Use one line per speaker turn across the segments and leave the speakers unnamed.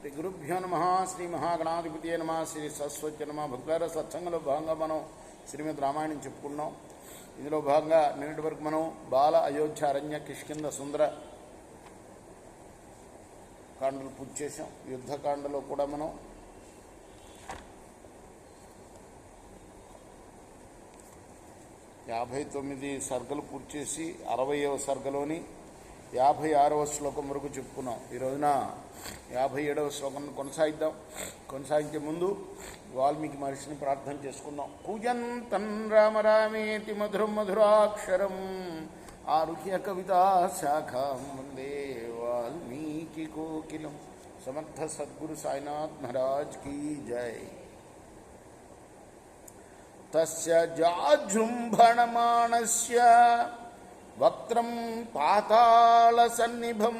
శ్రీ గురుభ్యో నమ. శ్రీ మహాగణాధిపతి నమ. శ్రీ సరస్వతి నమ. భక్తుల సత్సంగంలో భాగంగా మనం శ్రీమద్ రామాయణం చెప్పుకున్నాం. ఇందులో భాగంగా నిన్నటి వరకు మనం బాల, అయోధ్య, అరణ్య, కిష్కింధ, సుందర కాండలు పూర్తి చేసాం. యుద్ధకాండలో కూడా మనం యాభై 59 సర్గలు పూర్తి చేసి 60వ సర్గలోని 56వ శ్లోకం వరకు చెప్పుకున్నాం. ఈ రోజున 57వ శ్లోకం కొనసాగిద్దాం. కొనసాగించే ముందు వాల్మీకి మహర్షిని ప్రార్థన చేసుకుందాం. కూజంతం రామ రామేతి మధురం మధురాక్షరం ఆరుహ్య కవితా శాఖాం వందే వాల్మీకి కోకిలం. సమర్థ సద్గురు సాయినాథ్ మహారాజ్ కీ జై. తస్య జాజృంభణమాణస్య వక్త్రం పాతాళ సన్నిభం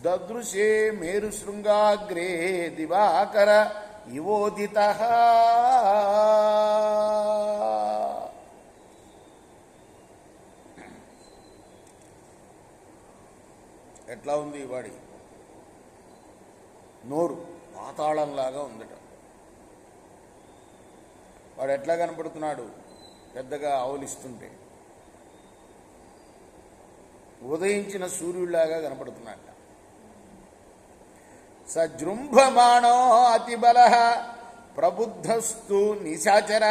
దదృశే మేరుశృంగాగ్రే దివాకర ఇవోదితః. ఎట్లా ఉంది వాడి నోరు? పాతాళంలాగా ఉందట. వాడు ఎట్లా కనపడుతున్నాడు? పెద్దగా ఆవులిస్తుంటే ఉదయించిన సూర్యుడిలాగా కనపడుతున్నాడు. సజృంభమాణో అతిబల ప్రబుద్ధస్తు నిశాచర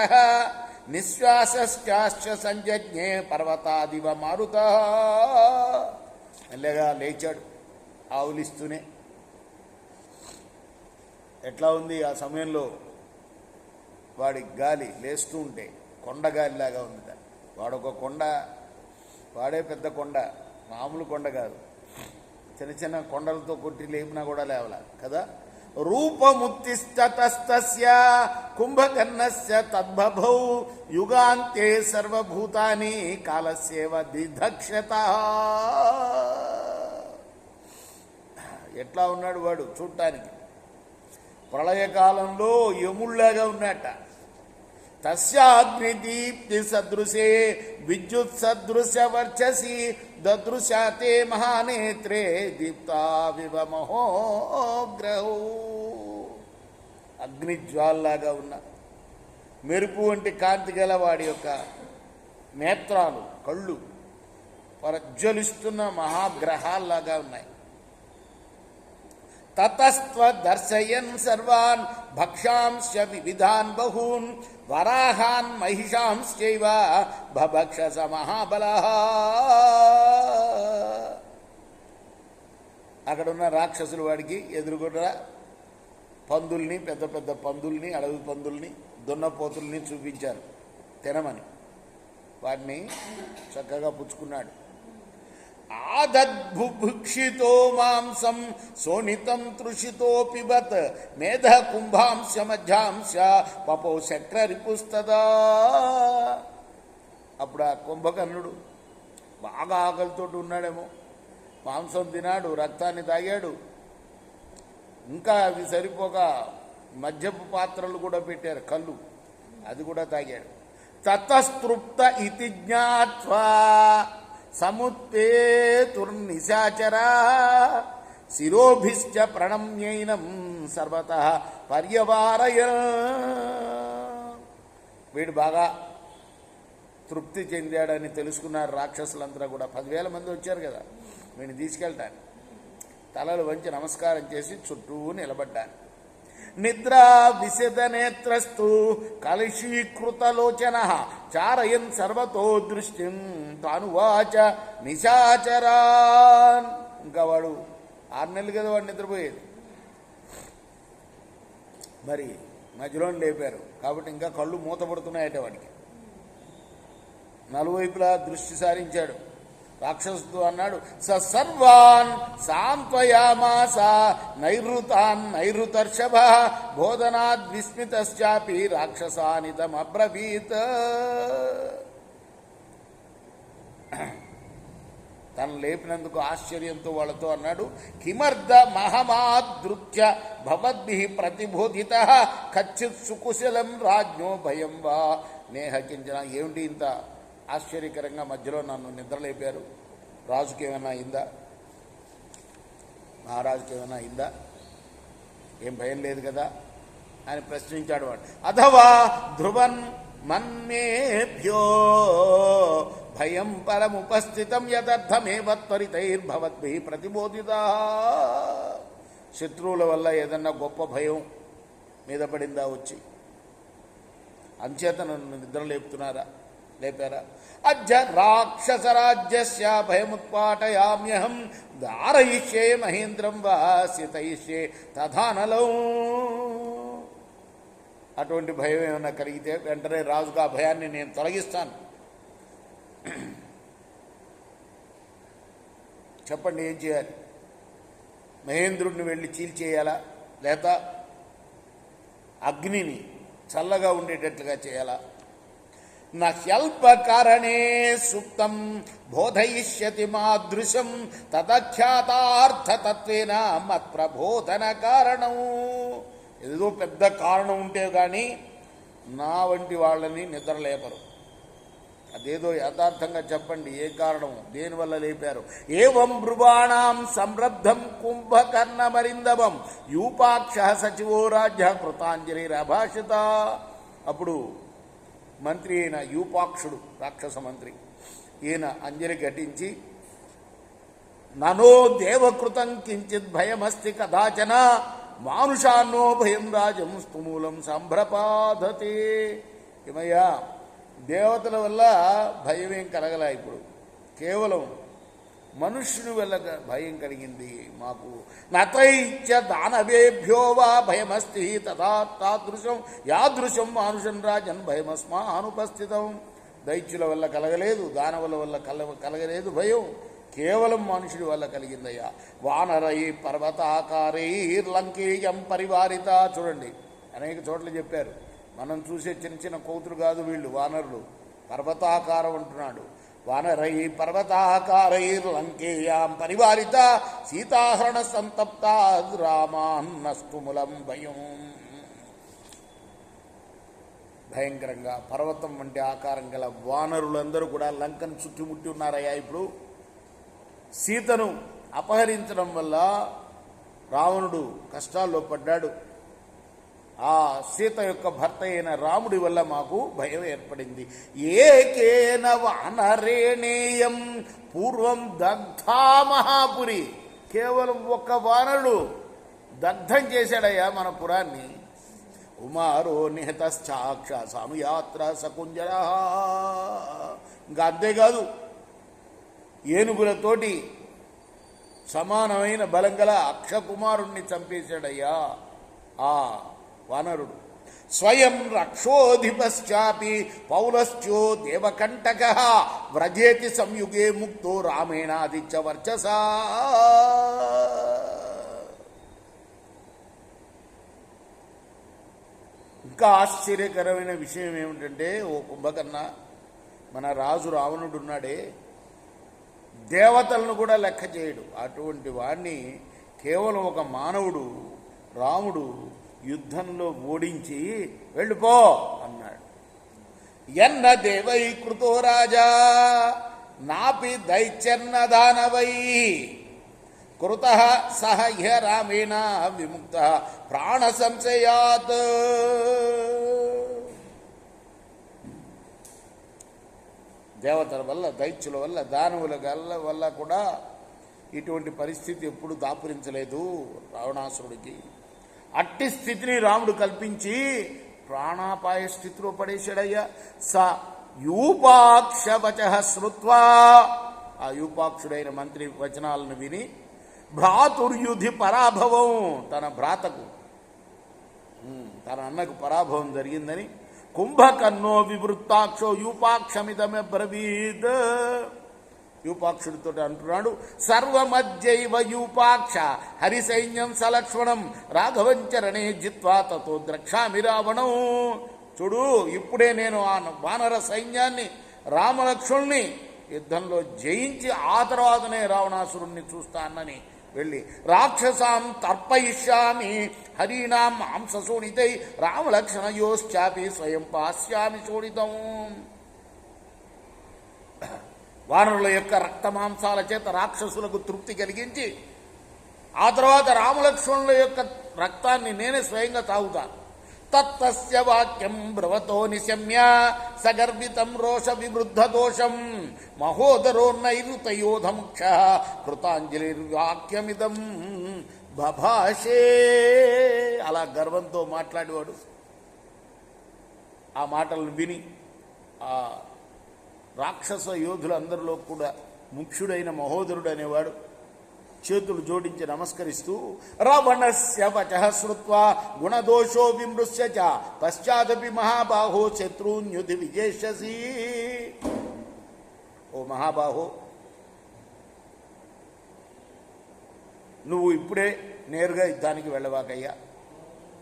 నిశ్వాసశ్చాశ్చ సంజజ్ఞే పర్వతాదివ మారుత. మెల్లగా లేచాడు ఆవులిస్తూనే. ఎట్లా ఉంది ఆ సమయంలో వాడి గాలి లేస్తూ ఉంటే? కొండగాలిలాగా ఉంది. వాడొక కొండ, వాడే పెద్ద కొండ, మామూలు కొండ కాదు. చిన్న చిన్న కొండలతో కొట్టి లేపినా కూడా లేవల కదా. రూపముత్తిష్టతస్తస్య కుంభకర్ణస్య తద్భభౌ యుగాంతే సర్వభూతాని కాలస్యేవ దిధక్షత. ఎట్లా ఉన్నాడు వాడు చూడటానికి? ప్రళయకాలంలో యముళ్లాగా ఉన్నట్ట. తస్యాగ్నిదీప్తి సదృశే విద్యుత్ సదృశ వర్చసి దదృశాతే మహానేత్రే దీప్తావివ మహోగ్రహో. అగ్నిజ్వాల్లాగా ఉన్న మెరుపు వంటి కాంతి గల వాడి యొక్క నేత్రాలు, కళ్ళు ప్రజ్వలిస్తున్న మహాగ్రహాల్లాగా ఉన్నాయి. తతస్త్వ దర్శయన్ సర్వాన్ భక్షాంశ వివిధాన్ బహూన్ వరాహాన్ మహిషాంశ్చైవ భభక్షస మహాబలః. అక్కడున్న రాక్షసులు వాడికి ఎదురుగుండా పందుల్ని, పెద్ద పెద్ద పందుల్ని, అడవి పందుల్ని, దున్నపోతుల్ని చూపించారు తినమని. వాటిని చక్కగా పుచ్చుకున్నాడు. ఆదద్భుభుక్షితో మాంసం సోనితం తృషితో పిబత్ మేధ కుంభాంశ మధ్యాంశ పపో శక్ర రిపుస్తదా. అప్పుడు ఆ కుంభకర్ణుడు బాగా ఆకలితోటి ఉన్నాడేమో. మాంసం తిన్నాడు, రక్తాన్ని తాగాడు. ఇంకా అవి సరిపోక మద్యపు పాత్రలు కూడా పెట్టారు, కళ్ళు, అది కూడా తాగాడు. తతస్తృప్త ఇతి జ్ఞాత్వా సముత్తేతుర్నిశాచరా శిరోభిశ్చ ప్రణమ్యైనం సర్వతః పర్యవారయ. వీడు బాగా తృప్తి చెందాడని తెలుసుకున్నారు రాక్షసులంతా కూడా. 10,000 మంది వచ్చారు కదా వీడిని తీసుకెళ్తాను. తలలు వంచి నమస్కారం చేసి చుట్టూ నిలబడ్డాను. నిద్రా విశదనేత్రస్తు కలుషీకృతలోచన చారయన్ సర్వతో దృష్టిం తానువాచ నిశాచరాన్. ఇంకా వాడు 6 నెలలు కదా వాడు నిద్రపోయేది. మరి మధ్యలో లేపారు కాబట్టి ఇంకా కళ్ళు మూతపడుతున్నాయట వాడికి. నలువైపులా దృష్టి సారించాడు. రాక్షసుతో అన్నాడు, స సర్వాన్ సాంత్వయామాస నైరుతాన్ నైరుతర్షభ బోధనాద్ విస్మితశ్చాపి రాక్షసానితమబ్రవీత్. తను లేపినందుకు ఆశ్చర్యంతో వాళ్ళతో అన్నాడు, కిమర్ధ మహమాదృత్య భవద్భిః ప్రతిబోధితః కచ్చిత్ సుకుశలం రాజ్ఞో భయం వా నేహ కించన. ఏమిటి ఇంత ఆశ్చర్యకరంగా మధ్యలో నన్ను నిద్రలేపారు? రాజుకి ఏమైనా అయిందా? మహారాజుకి ఏమైనా అయిందా? ఏం భయం లేదు కదా అని ప్రశ్నించాడు వాడు. అథవా ధ్రువన్ మన్మేభ్యో భయం పరముపస్థితం యదర్థమేవ త్వరితైర్భవద్భిః ప్రతిబోధితా. శత్రువుల వల్ల ఏదన్నా గొప్ప భయం మీద పడిందా వచ్చి? అంచేత నన్ను నిద్ర లేపారా? అజ్జ రాక్షసరాజ్యస్య భయముత్పాటయామ్యహం ధారయిష్యే మహేంద్రం వా సితయిష్యే తథానలం. అటువంటి భయం ఏమైనా కలిగితే వెంటనే రాజుగా భయాన్ని నేను తొలగిస్తాను. చెప్పండి ఏం చేయాలి? మహేంద్రుడిని వెళ్ళి చీల్చేయాలా, లేదా అగ్నిని చల్లగా ఉండేటట్లుగా చేయాలా? నల్పకారణే సుప్తం బోధయిష్యతి మాదృశం తదఖ్యాతార్థతత్వేన మత్ప్రబోధన కారణం. ఏదో పెద్ద కారణం ఉంటే కానీ నా వంటి వాళ్ళని నిద్రలేపరు. అదేదో యథార్థంగా చెప్పండి, ఏ కారణం, దేనివల్ల లేపారు? ఏవం బ్రువాణాం సంరబ్ధం కుంభకర్ణమరిందవం యూపాక్ష సచివో రాజ్య కృతాంజలిరభాషిత. అప్పుడు మంత్రి అయిన యూపాక్షుడు, రాక్షస మంత్రి, ఈయన అంజలి ఘటించి ననో దేవకృతం కించిత్ భయమస్తి కదాచన మానుషాన్నో భయం రాజం స్థూమూలం సంభ్రపాధతే. ఏమయ్యా, దేవతల వల్ల భయమేం కలగలా, ఇప్పుడు కేవలం మనుష్యుని వల్ల భయం కలిగింది మాకు. నతైత్య దానవేభ్యో వా భయమస్తి తథా తాదృశం యాదృశం మానుషం రాజన్ భయమస్మా అనుపస్థితం. దైత్యుల వల్ల కలగలేదు, దానవుల వల్ల కలగలేదు భయం, కేవలం మనుషుడి వల్ల కలిగిందయ్యా. వానరై పర్వతాకారైర్లంకేయం పరివారిత. చూడండి, అనేక చోట్ల చెప్పారు. మనం చూసే చిన్న చిన్న కోతులు కాదు వీళ్ళు, వానరులు. పర్వతాకారం అంటున్నాడు. వానరై పర్వతాకారైర్లంకేయాం పరివారిత సీతాహరణ సంతప్త రామాన్నస్తుములం భయం. భయంకరంగా పర్వతం వంటి ఆకారం గల వానరులందరూ కూడా లంకను చుట్టుముట్టి ఉన్నారయ్యా. ఇప్పుడు సీతను అపహరించడం వల్ల రావణుడు కష్టాల్లో పడ్డాడు. ఆ సీత యొక్క భర్త అయిన రాముడి వల్ల మాకు భయం ఏర్పడింది. ఏకేన వానరేణేయం పూర్వం దగ్ధా మహాపురి. కేవలం ఒక్క వానరుడు దగ్ధం చేశాడయ్యా మన పురాన్ని. ఉమారో నిహతశ్చాక్ష సానుయాత్ర సకుంజర. ఇంకా అంతేకాదు, ఏనుగులతోటి సమానమైన బలం గల అక్షకుమారుణ్ణి చంపేశాడయ్యా ఆ వానరుడు. స్వయం రక్షోధిపశ్చాపి పౌలశ్చో దేవకంటక వ్రజేతి సంయుగే ముక్తో రామేణాదిత్య వర్చసా. ఇంకా ఆశ్చర్యకరమైన విషయం ఏమిటంటే, ఓ కుంభకర్ణ, మన రాజు రావణుడు ఉన్నాడే, దేవతలను కూడా లెక్క చేయడు. అటువంటి వాణ్ణి కేవలం ఒక మానవుడు రాముడు యుద్ధంలో ఓడించి వెళ్ళిపో అన్నాడు. ఎన్న దేవై కృతో రాజా నాపి దైత్యన్న దానవై కృత సహ హ్య రామేణ విముక్త ప్రాణ సంశయాత్. దేవతల వల్ల, దైత్యుల వల్ల, దానవుల వల్ల కూడా ఇటువంటి పరిస్థితి ఎప్పుడు దాపురించలేదు రావణాసురుడికి. అట్టి స్థితిని రాముడు కల్పించి ప్రాణాపాయ స్థితిలో పడేశాడయ్యా. స యూపాక్షవచ శ్రుత్వా. ఆ యూపాక్షుడైన మంత్రి వచనాలను విని భ్రాతుర్యుధి పరాభవం, తన భ్రాతకు, తన అన్నకు పరాభవం జరిగిందని కుంభకర్ణో వివృత్తాక్షో యూపాక్షమిదమబ్రవీద్. యూపాక్షుడితో అంటున్నాడు, సర్వమధ్యైవ యూపాక్ష హరిసైన్యం సలక్ష్మణం రాఘవంచరణే జిత్వా తతో ద్రక్షామి రావణం. చూడు, ఇప్పుడే నేను ఆ వానర సైన్యాన్ని, రామలక్ష్మణుల్ని యుద్ధంలో జయించి ఆ తర్వాతనే రావణాసురుణ్ణి చూస్తా అన్నని వెళ్ళి రాక్షసాం తర్పయిష్యామి హరీణాం మాంసశోణితై రామలక్ష్మణయోశ్చాపి స్వయం పాస్యామి శోణితం. వానరుల యొక్క రక్తమాంసాల చేత రాక్షసులకు తృప్తి కలిగించి ఆ తర్వాత రామలక్ష్మణుల యొక్క రక్తాన్ని నేనే స్వయంగా తాగుతాను. తత్తస్య వాక్యం బ్రవతో నిశమ్య సగర్భితం రోష వివృద్ధ దోషం మహోదరో నైరుతయోధముక్ష కృతాంజలిర్వాక్యమిదం బభాషే. అలా గర్వంతో మాట్లాడేవాడు. ఆ మాటలను విని ఆ రాక్షస యోధులందరిలో కూడా ముఖ్యుడైన మహోదరుడు అనేవాడు చేతులు జోడించి నమస్కరిస్తూ రావణస్య వచః శ్రుత్వా గుణదోషో విమృశ్య చ పశ్చాదపి మహాబాహో శత్రున్యుధి విజేష్యసి. ఓ మహాబాహో, నువ్వు ఇప్పుడే నేరుగా యుద్ధానికి వెళ్ళవాకయ్యా.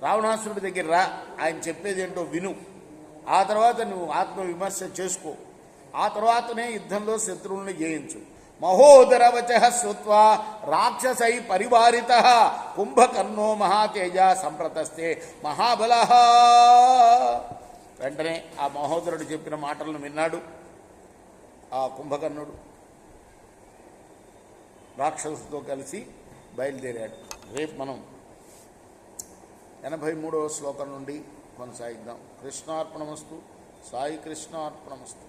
రావణాసురుడి దగ్గర రా, ఆయన చెప్పేది ఏంటో విను. ఆ తర్వాత నువ్వు ఆత్మవిమర్శ చేసుకో. ఆ తర్వాతనే యుద్ధంలో శత్రువుల్ని జయించు. మహోదరవచః శ్రుత్వా రాక్షసై పరివారిత కుంభకర్ణో మహాతేజ సంప్రతస్తే మహాబల. వెంటనే ఆ మహోదరుడు చెప్పిన మాటలను విన్నాడు ఆ కుంభకర్ణుడు. రాక్షసుతో కలిసి బయలుదేరాడు. రేపు మనం 83వ శ్లోకం నుండి కొనసాగిద్దాం. కృష్ణార్పణమస్తు. సాయి కృష్ణార్పణమస్తు.